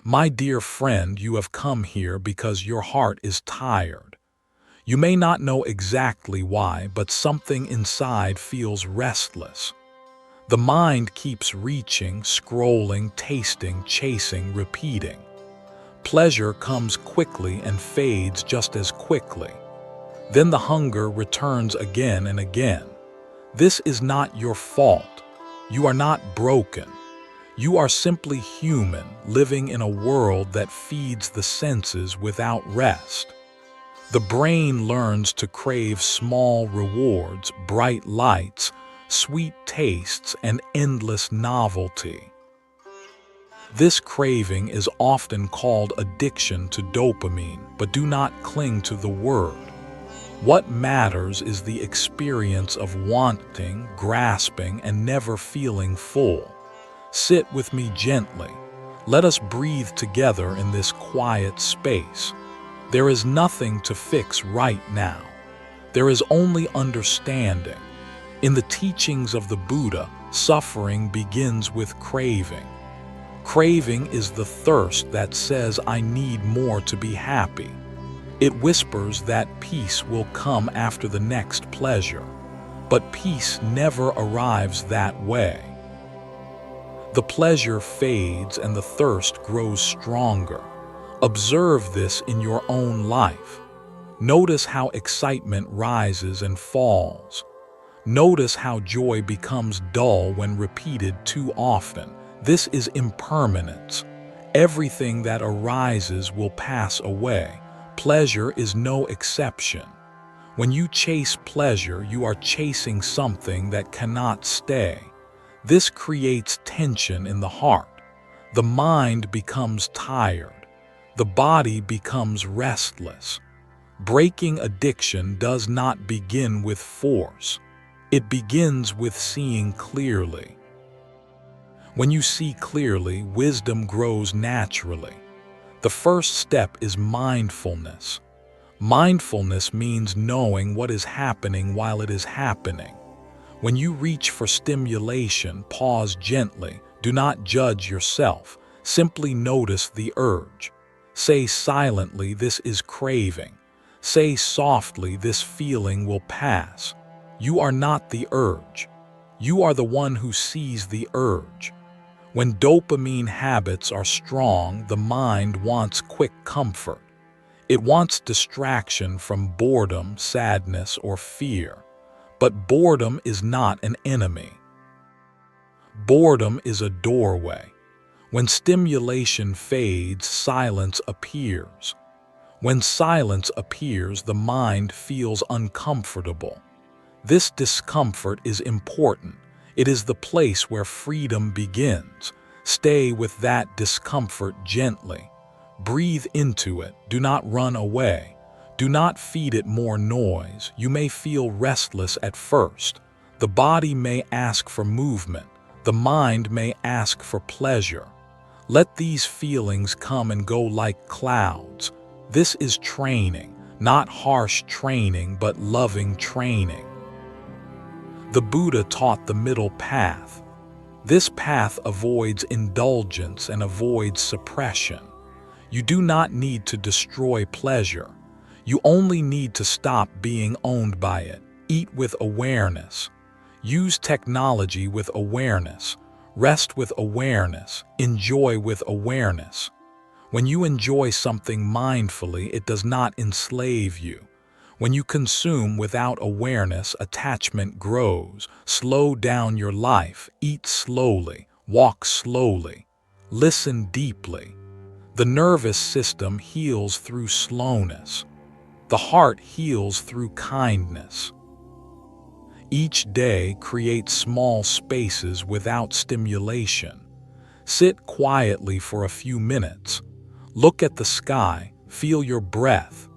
My dear friend, you have come here because your heart is tired. You may not know exactly why, but something inside feels restless. The mind keeps reaching, scrolling, tasting, chasing, repeating. Pleasure comes quickly and fades just as quickly. Then the hunger returns again and again. This is not your fault. You are not broken. You are simply human, living in a world that feeds the senses without rest. The brain learns to crave small rewards, bright lights, sweet tastes, and endless novelty. This craving is often called addiction to dopamine, but do not cling to the word. What matters is the experience of wanting, grasping, and never feeling full. Sit with me gently. Let us breathe together in this quiet space. There is nothing to fix right now. There is only understanding. In the teachings of the Buddha, suffering begins with craving. Craving is the thirst that says, I need more to be happy. It whispers that peace will come after the next pleasure. But peace never arrives that way. The pleasure fades and the thirst grows stronger. Observe this in your own life. Notice how excitement rises and falls. Notice how joy becomes dull when repeated too often. This is impermanence. Everything that arises will pass away. Pleasure is no exception. When you chase pleasure, you are chasing something that cannot stay. This creates tension in the heart. The mind becomes tired. The body becomes restless. Breaking addiction does not begin with force. It begins with seeing clearly. When you see clearly, wisdom grows naturally. The first step is mindfulness. Mindfulness means knowing what is happening while it is happening. When you reach for stimulation, pause gently. Do not judge yourself. Simply notice the urge. Say silently, this is craving. Say softly, this feeling will pass. You are not the urge. You are the one who sees the urge. When dopamine habits are strong, the mind wants quick comfort. It wants distraction from boredom, sadness, or fear. But boredom is not an enemy. Boredom is a doorway. When stimulation fades, silence appears. When silence appears, the mind feels uncomfortable. This discomfort is important. It is the place where freedom begins. Stay with that discomfort gently. Breathe into it. Do not run away. Do not feed it more noise. You may feel restless at first. The body may ask for movement. The mind may ask for pleasure. Let these feelings come and go like clouds. This is training, not harsh training, but loving training. The Buddha taught the middle path. This path avoids indulgence and avoids suppression. You do not need to destroy pleasure. You only need to stop being owned by it. Eat with awareness. Use technology with awareness. Rest with awareness. Enjoy with awareness. When you enjoy something mindfully, it does not enslave you. When you consume without awareness, attachment grows. Slow down your life. Eat slowly. Walk slowly. Listen deeply. The nervous system heals through slowness. The heart heals through kindness. Each day creates small spaces without stimulation. Sit quietly for a few minutes. Look at the sky. Feel your breath.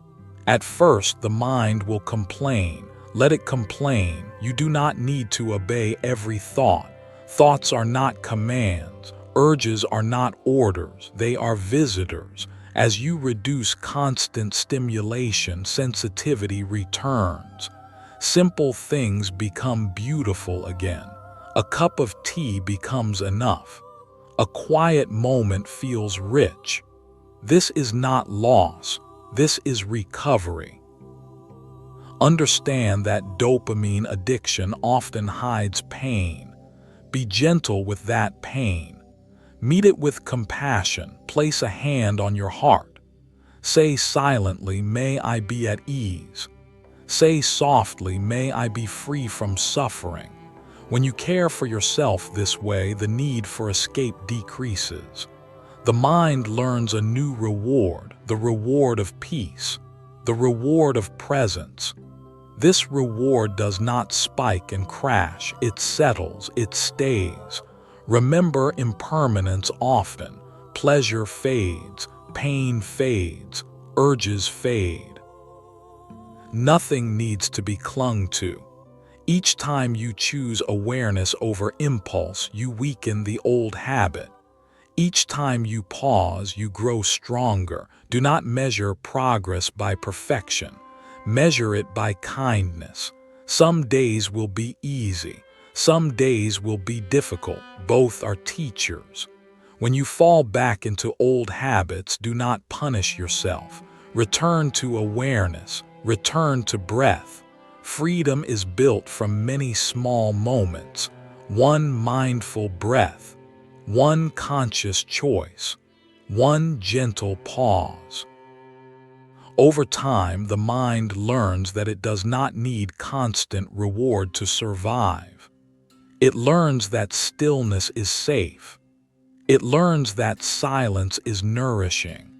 At first, the mind will complain. Let it complain. You do not need to obey every thought. Thoughts are not commands. Urges are not orders. They are visitors. As you reduce constant stimulation, sensitivity returns. Simple things become beautiful again. A cup of tea becomes enough. A quiet moment feels rich. This is not loss. This is recovery. Understand that dopamine addiction often hides pain. Be gentle with that pain. Meet it with compassion. Place a hand on your heart. Say silently, "May I be at ease." Say softly, "May I be free from suffering." When you care for yourself this way, the need for escape decreases. The mind learns a new reward, the reward of peace, the reward of presence. This reward does not spike and crash, it settles, it stays. Remember impermanence often. Pleasure fades, pain fades, urges fade. Nothing needs to be clung to. Each time you choose awareness over impulse, you weaken the old habit. Each time you pause, you grow stronger. Do not measure progress by perfection. Measure it by kindness. Some days will be easy. Some days will be difficult. Both are teachers. When you fall back into old habits, do not punish yourself. Return to awareness. Return to breath. Freedom is built from many small moments. One mindful breath. One conscious choice. One gentle pause. Over time, the mind learns that it does not need constant reward to survive. It learns that stillness is safe. It learns that silence is nourishing.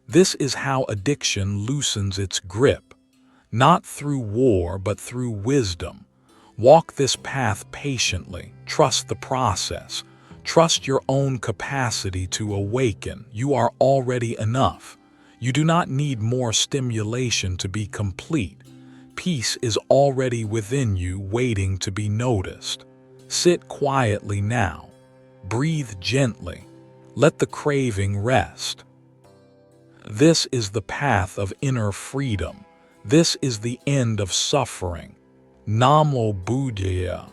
This is how addiction loosens its grip, not through war but through wisdom. Walk this path patiently. Trust the process. Trust your own capacity to awaken. You are already enough. You do not need more stimulation to be complete. Peace is already within you, waiting to be noticed. Sit quietly now. Breathe gently. Let the craving rest. This is the path of inner freedom. This is the end of suffering. Namo Buddhaya.